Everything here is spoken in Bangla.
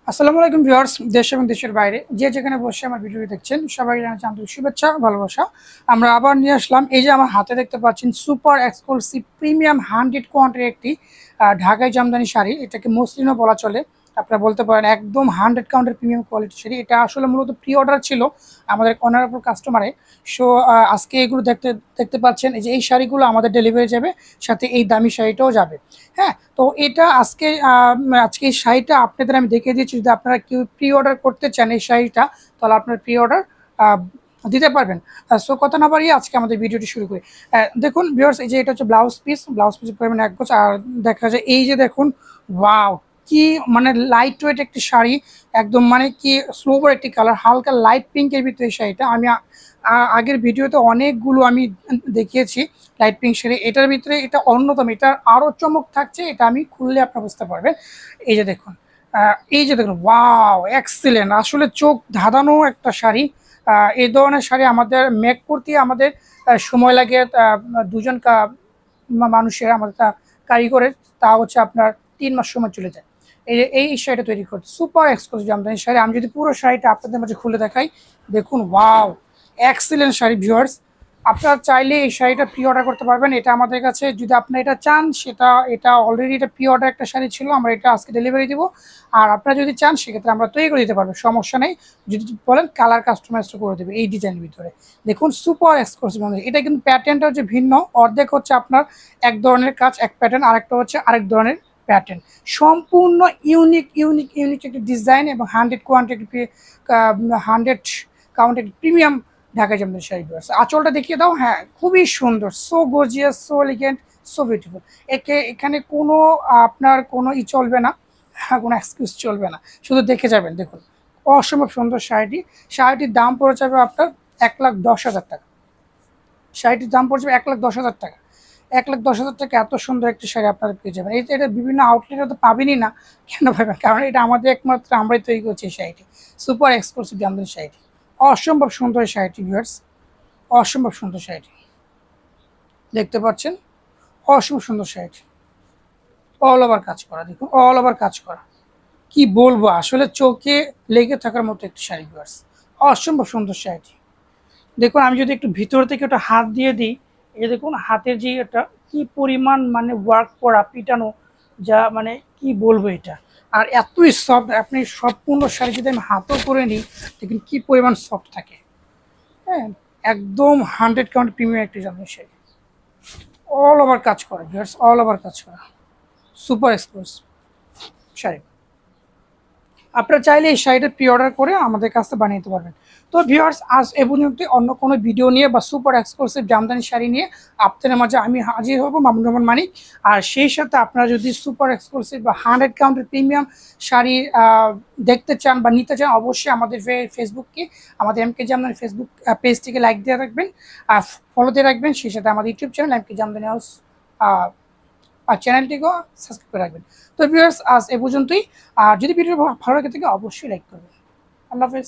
আসসালামু আলাইকুম ভিউয়ার্স, দেশ এবং দেশের বাইরে যে যেখানে বসে আমার ভিডিওটি দেখছেন সবাই জানাচ্ছি আন্তরিক শুভেচ্ছা ভালোবাসা। আমরা আবার নিয়ে আসলাম, এই যে আমার হাতে দেখতে পাচ্ছেন সুপার এক্সক্লুসিভ প্রিমিয়াম 100 কোয়ান্টের একটি ঢাকাই জামদানি শাড়ি। এটাকে মসলিনও বলা চলে, আপনারা বলতে পারেন একদম 100 কাউন্টের প্রিমিয়াম কোয়ালিটি শাড়ি। এটা আসলে মূলত প্রি অর্ডার ছিল আমাদের অনারেবল কাস্টমারে। সো আজকে এগুলো দেখতে দেখতে পাচ্ছেন, এই যে এই শাড়িগুলো আমাদের ডেলিভারি যাবে, সাথে এই দামি শাড়িটাও যাবে। হ্যাঁ, তো এটা আজকে এই শাড়িটা আপনাদের আমি দেখিয়ে দিয়েছি। যদি আপনারা কেউ প্রি অর্ডার করতে চান এই শাড়িটা, তাহলে আপনার প্রি অর্ডার দিতে পারবেন। সো কথা না বাড়িয়ে আজকে আমাদের ভিডিওটি শুরু করি। দেখুন ভিউয়ার্স, এই যে এটা হচ্ছে ব্লাউজ পিসের পরিমাণ এক গোছ। আর দেখা যায় এই যে দেখুন, ওয়াও, কি মানে লাইট ওয়েট একটি শাড়ি, একদম মানে কি স্লোবার একটি কালার, হালকা লাইট পিঙ্কের ভিতরে এই শাড়িটা। আমি আগের ভিডিওতে অনেকগুলো আমি দেখিয়েছি লাইট পিঙ্ক শাড়ি, এটার ভিতরে এটা অন্যতম। এটার আরও চমক থাকছে, এটা আমি খুললে আপনারা বুঝতে পারবেন। এই যে দেখুন, ওয়াও, এক্সিলেন্ট, আসলে চোখ ধাঁধানো একটা শাড়ি। এই ধরনের শাড়ি আমাদের মেক করতে আমাদের সময় লাগে দুজন মানুষের, আমাদের কারিগরের, তা হচ্ছে আপনার 3 মাস সময় চলে যায় এই শাড়িটা তৈরি করতে। Super exclusive Jamdani sari. আমি যদি পুরো শাড়িটা আপনাদের মাঝে খুলে দেখাই, দেখুন, ওয়াও, এক্সিলেন্ট শাড়ি ভিউয়ার্স। আপনারা চাইলে এই শাড়িটা প্রি অর্ডার করতে পারবেন। এটা আমাদের কাছে, যদি আপনি এটা চান, এটা অলরেডি এটা প্রি অর্ডার একটা শাড়ি ছিল, আমরা এটা আজকে ডেলিভারি দিব। আর আপনারা যদি চান সেক্ষেত্রে আমরা তৈরি করে দিতে পারবো, সমস্যা নেই। যদি বলেন কালার কাস্টমাইজ করে দেবে এই ডিজাইনের ভিতরে। দেখুন, সুপার এক্সক্লুসিভ। এটা কিন্তু প্যাটার্নটা হচ্ছে ভিন্ন, অর্ধেক হচ্ছে আপনার এক ধরনের কাজ, এক প্যাটার্ন, আরেকটা হচ্ছে আরেক ধরনের প্যাটার্ন। সম্পূর্ণ ইউনিক একটি ডিজাইন এবং 100 কাউন্টেড প্রিমিয়াম ঢাকা জামদানি শাড়ি। আঁচলটা দেখিয়ে দাও। হ্যাঁ, খুবই সুন্দর, so gorgeous, so elegant, so beautiful. এখানে কোনো আপনার কোনো চলবে না, কোনো এক্সকিউজ চলবে না, শুধু দেখে যাবেন। দেখুন, অসম্ভব সুন্দর শাড়িটির দাম পড়ে যাবে আপনার 1,10,000 টাকা। শাড়িটির দাম পড়ে যাবে 1,10,000 টাকা। 1,10,000 টাকা এত সুন্দর একটি শাড়ি আপনারা পেয়ে যাবেন। এটা বিভিন্ন আউটলেটে তো পাবেনই না। কেন পাবেন? কারণ এটা আমাদের একমাত্র আমরাই তৈরি করছি এই শাড়িটি, সুপার এক্সক্লুসিভ জামদানি শাড়িটি। অসম্ভব সুন্দর এই শাড়িটি ভিউয়ার্স, অসম্ভব সুন্দর শাড়িটি দেখতে পাচ্ছেন। অসম্ভব সুন্দর শাড়িটি, অল ওভার কাজ করা। দেখুন, অল ওভার কাজ করা, কি বলবো, আসলে চোখে লেগে থাকার মতো একটি শাড়ি ভিউয়ার্স। অসম্ভব সুন্দর শাড়িটি। দেখুন, আমি যদি একটু ভিতর থেকে একটা হাত দিয়ে দিই, এই দেখুন হাতের যে এটা কি পরিমাণ মানে ওয়ার্ক করা, পিটানো, যা মানে কি বলবো এটা। আর এতই সফট, আপনি সম্পূর্ণ শাড়ি যদি আমি হাতও করে নিই, দেখুন কি পরিমাণ সফট থাকে। হ্যাঁ, একদম 100 কাউন্ট প্রিমিয়াম একটি জামদানি শাড়ি, অল ওভার কাজ করা ভিউয়ার্স, অল ওভার কাজ করা, সুপার এক্সক্লুসিভ শাড়ি। আপনারা চাইলে এই শাড়িটা প্রি অর্ডার করে আমাদের কাছে বানিয়ে নিতে পারবেন। তো ভিউয়ার্স, আজ এ পর্যন্ত। অন্য কোনো ভিডিও নিয়ে বা সুপার এক্সক্লুসিভ জামদানি শাড়ি নিয়ে আপনাদের মাঝে আমি হাজির হব, মামুনুর রহমান মানিক। আর সেই সাথে আপনারা যদি সুপার এক্সক্লুসিভ বা 100 কাউন্টের প্রিমিয়াম শাড়ি দেখতে চান বা নিতে চান, অবশ্যই আমাদের আমাদের এমকে জামদানি ফেসবুক পেজটিকে লাইক দিয়ে রাখবেন, ফলো দিয়ে রাখবেন। সেই সাথে আমাদের ইউটিউব চ্যানেল এমকে জামদানি হাউস আর চ্যানেলটিকেও সাবস্ক্রাইব করে রাখবেন। তো ভিউয়ার্স, আজ এ পর্যন্তই। আর যদি ভিডিও ভালো লাগে থাকে অবশ্যই লাইক করবেন। আল্লাহ হাফেজ।